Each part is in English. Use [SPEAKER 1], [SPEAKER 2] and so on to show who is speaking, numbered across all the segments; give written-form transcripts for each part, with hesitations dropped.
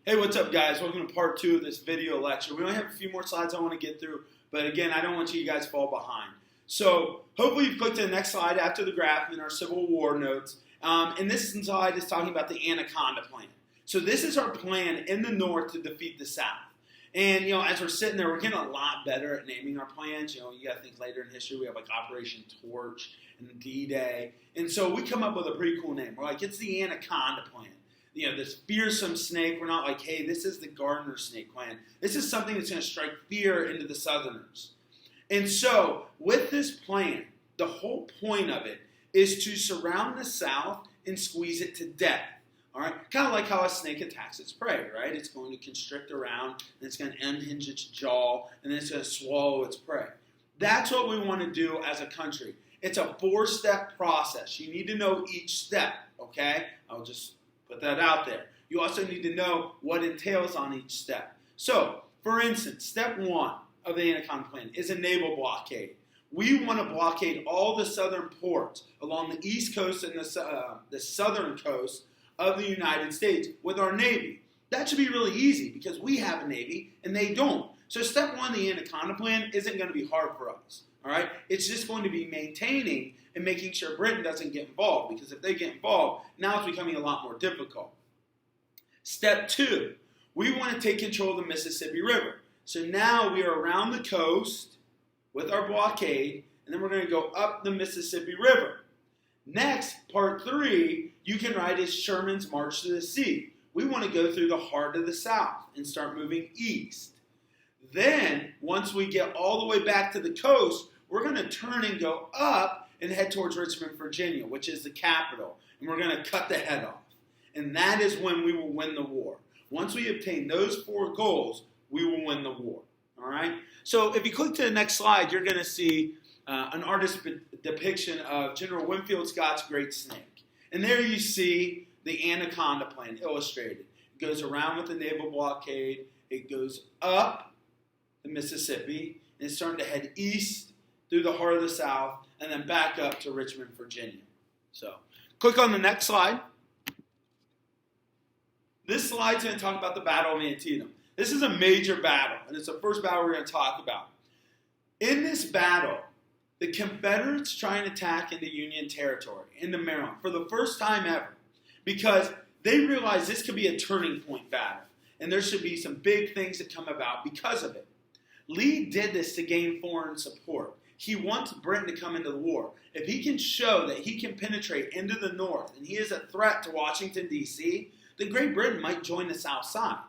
[SPEAKER 1] Hey, what's up, guys? Welcome to part 2 of this video lecture. We only have a few more slides I want to get through, but again, I don't want you guys to fall behind. So hopefully you've clicked to the next slide after the graph in our Civil War notes. And this slide is talking about the Anaconda Plan. So this is our plan in the North to defeat the South. And, as we're sitting there, we're getting a lot better at naming our plans. You got to think later in history, we have like Operation Torch and D-Day. And so we come up with a pretty cool name. We're like, it's the Anaconda Plan. This fearsome snake. We're not like, hey, this is the Gardner snake plan. This is something that's going to strike fear into the Southerners. And so, with this plan, the whole point of it is to surround the South and squeeze it to death. All right? Kind of like how a snake attacks its prey, right? It's going to constrict around, and it's going to unhinge its jaw, and then it's going to swallow its prey. That's what we want to do as a country. It's a 4-step process. You need to know each step, okay? I'll just put that out there. You also need to know what entails on each step. So, for instance, step 1 of the Anaconda Plan is a naval blockade. We want to blockade all the southern ports along the east coast and the southern coast of the United States with our Navy. That should be really easy because we have a Navy and they don't. So step 1 of the Anaconda Plan isn't going to be hard for us. All right? It's just going to be maintaining and making sure Britain doesn't get involved, because if they get involved, now it's becoming a lot more difficult. Step 2, we want to take control of the Mississippi River. So now we are around the coast with our blockade, and then we're going to go up the Mississippi River. Next, part 3, you can write as Sherman's March to the Sea. We want to go through the heart of the South and start moving east. Then, once we get all the way back to the coast, we're going to turn and go up and head towards Richmond, Virginia, which is the capital. And we're going to cut the head off. And that is when we will win the war. Once we obtain those 4 goals, we will win the war. All right? So if you click to the next slide, you're going to see an artist's depiction of General Winfield Scott's Great Snake. And there you see the Anaconda Plan illustrated. It goes around with the naval blockade. It goes up the Mississippi, and it's starting to head east through the heart of the South, and then back up to Richmond, Virginia. So, click on the next slide. This slide's going to talk about the Battle of Antietam. This is a major battle, and it's the first battle we're going to talk about. In this battle, the Confederates try and attack into Union territory, into Maryland, for the first time ever, because they realize this could be a turning point battle, and there should be some big things that come about because of it. Lee did this to gain foreign support. He wants Britain to come into the war. If he can show that he can penetrate into the North and he is a threat to Washington, D.C., then Great Britain might join the South side.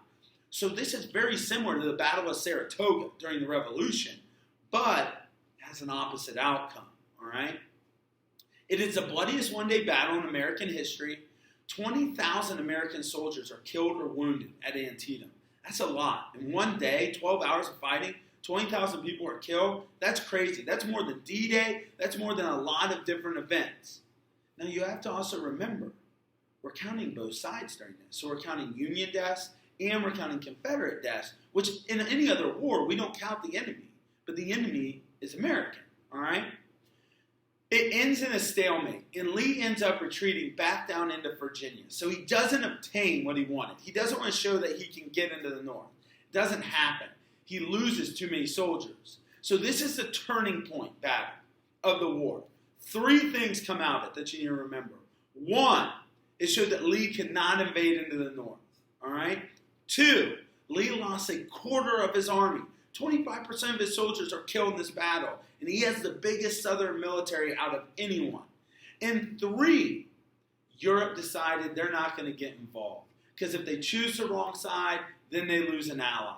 [SPEAKER 1] So this is very similar to the Battle of Saratoga during the Revolution, but has an opposite outcome, all right? It is the bloodiest one-day battle in American history. 20,000 American soldiers are killed or wounded at Antietam. That's a lot. In one day, 12 hours of fighting, 20,000 people are killed. That's crazy. That's more than D-Day. That's more than a lot of different events. Now, you have to also remember, we're counting both sides during this. So we're counting Union deaths and we're counting Confederate deaths, which in any other war, we don't count the enemy. But the enemy is American, all right? It ends in a stalemate, and Lee ends up retreating back down into Virginia. So he doesn't obtain what he wanted. He doesn't want to show that he can get into the North. It doesn't happen. He loses too many soldiers. So this is the turning point battle of the war. 3 things come out of it that you need to remember. 1, it showed that Lee could not invade into the North. All right? 2, Lee lost a quarter of his army. 25% of his soldiers are killed in this battle, and he has the biggest Southern military out of anyone. And 3, Europe decided they're not going to get involved, because if they choose the wrong side, then they lose an ally.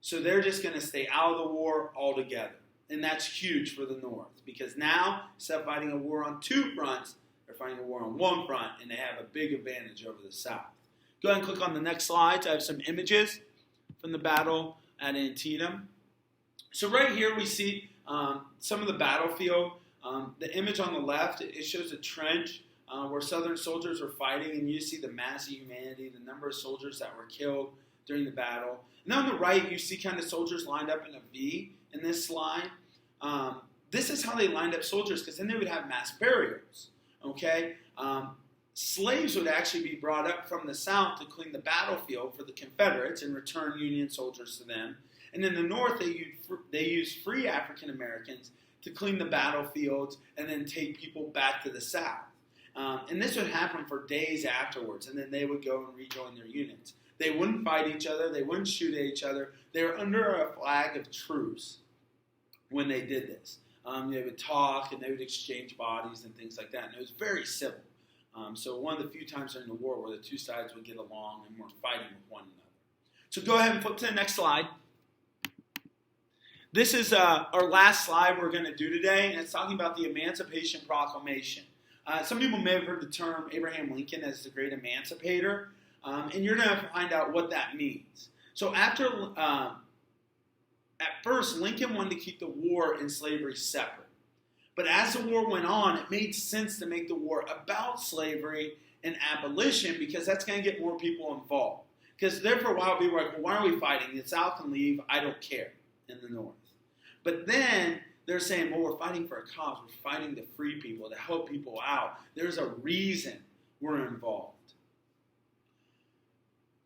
[SPEAKER 1] So they're just going to stay out of the war altogether. And that's huge for the North, because now, instead of fighting a war on 2 fronts, they're fighting a war on 1 front, and they have a big advantage over the South. Go ahead and click on the next slide to have some images from the battle at Antietam. So right here we see some of the battlefield. The image on the left, it shows a trench where Southern soldiers were fighting, and you see the mass of humanity, the number of soldiers that were killed during the battle. And on the right, you see kind of soldiers lined up in a V in this slide. This is how they lined up soldiers, because then they would have mass burials, okay? slaves would actually be brought up from the South to clean the battlefield for the Confederates and return Union soldiers to them. And in the North, they used free African Americans to clean the battlefields and then take people back to the South. And this would happen for days afterwards, and then they would go and rejoin their units. They wouldn't fight each other. They wouldn't shoot at each other. They were under a flag of truce when they did this. They would talk, and they would exchange bodies and things like that, and it was very civil. So one of the few times during the war where the two sides would get along and were fighting with one another. So go ahead and flip to the next slide. This is our last slide we're going to do today, and it's talking about the Emancipation Proclamation. Some people may have heard the term Abraham Lincoln as the great emancipator, and you're going to find out what that means. So at first, Lincoln wanted to keep the war and slavery separate. But as the war went on, it made sense to make the war about slavery and abolition because that's going to get more people involved. Because there for a while, people were like, well, why are we fighting? The South can leave. I don't care in the North. But then they're saying, well, we're fighting for a cause. We're fighting to free people, to help people out. There's a reason we're involved.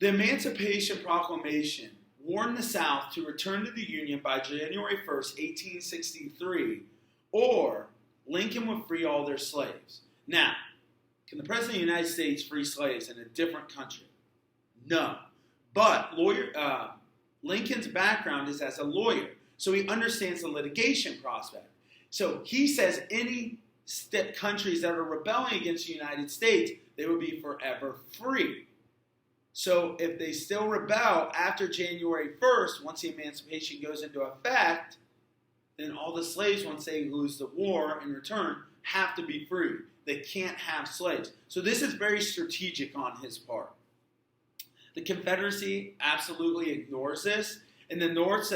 [SPEAKER 1] The Emancipation Proclamation warned the South to return to the Union by January 1st, 1863, or Lincoln would free all their slaves. Now, can the President of the United States free slaves in a different country? No. But Lincoln's background is as a lawyer, so he understands the litigation prospect. So he says any countries that are rebelling against the United States, they would be forever free. So if they still rebel after January 1st, once the emancipation goes into effect, then all the slaves, once they lose the war in return, have to be free. They can't have slaves. So this is very strategic on his part. The Confederacy absolutely ignores this, and the North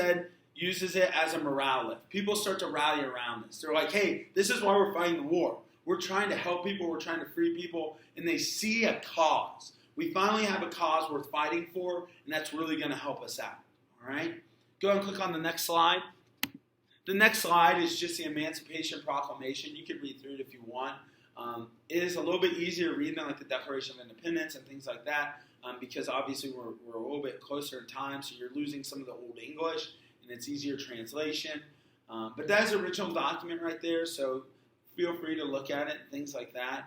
[SPEAKER 1] uses it as a morale lift. People start to rally around this. They're like, hey, this is why we're fighting the war. We're trying to help people. We're trying to free people, and they see a cause. We finally have a cause worth fighting for, and that's really going to help us out. All right? Go ahead and click on the next slide. The next slide is just the Emancipation Proclamation. You can read through it if you want. It is a little bit easier to read than like the Declaration of Independence and things like that because obviously we're a little bit closer in time, so you're losing some of the Old English, and it's easier translation. But that is the original document right there, so feel free to look at it, things like that.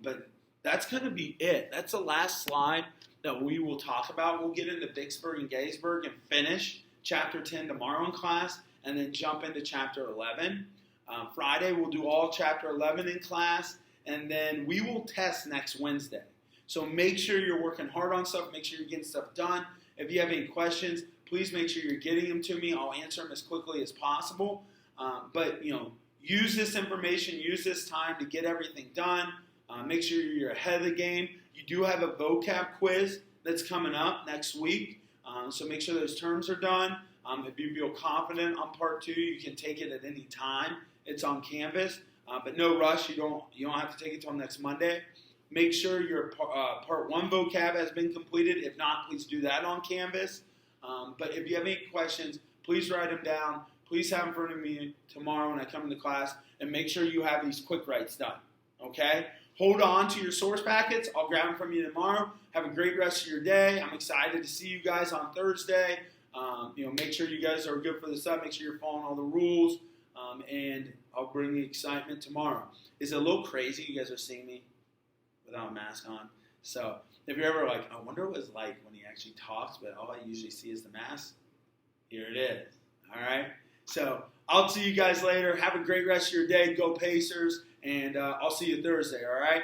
[SPEAKER 1] But that's going to be it. That's the last slide that we will talk about. We'll get into Vicksburg and Gettysburg and finish Chapter 10 tomorrow in class, and then jump into Chapter 11. Friday, we'll do all Chapter 11 in class, and then we will test next Wednesday. So make sure you're working hard on stuff. Make sure you're getting stuff done. If you have any questions, please make sure you're getting them to me. I'll answer them as quickly as possible. But, use this information, use this time to get everything done. Make sure you're ahead of the game. You do have a vocab quiz that's coming up next week. So make sure those terms are done. If you feel confident on part 2, you can take it at any time. It's on Canvas, but no rush. You don't have to take it till next Monday. Make sure your part 1 vocab has been completed. If not, please do that on Canvas. But if you have any questions, please write them down. Please have them in front of me tomorrow when I come into class, and make sure you have these quick writes done. Okay? Hold on to your source packets. I'll grab them from you tomorrow. Have a great rest of your day. I'm excited to see you guys on Thursday. Make sure you guys are good for the stuff. Make sure you're following all the rules. And I'll bring the excitement tomorrow. Is it a little crazy you guys are seeing me without a mask on? So if you're ever like, I wonder what it's like when he actually talks, but all I usually see is the mask, here it is. All right? So I'll see you guys later. Have a great rest of your day. Go Pacers. And I'll see you Thursday, all right?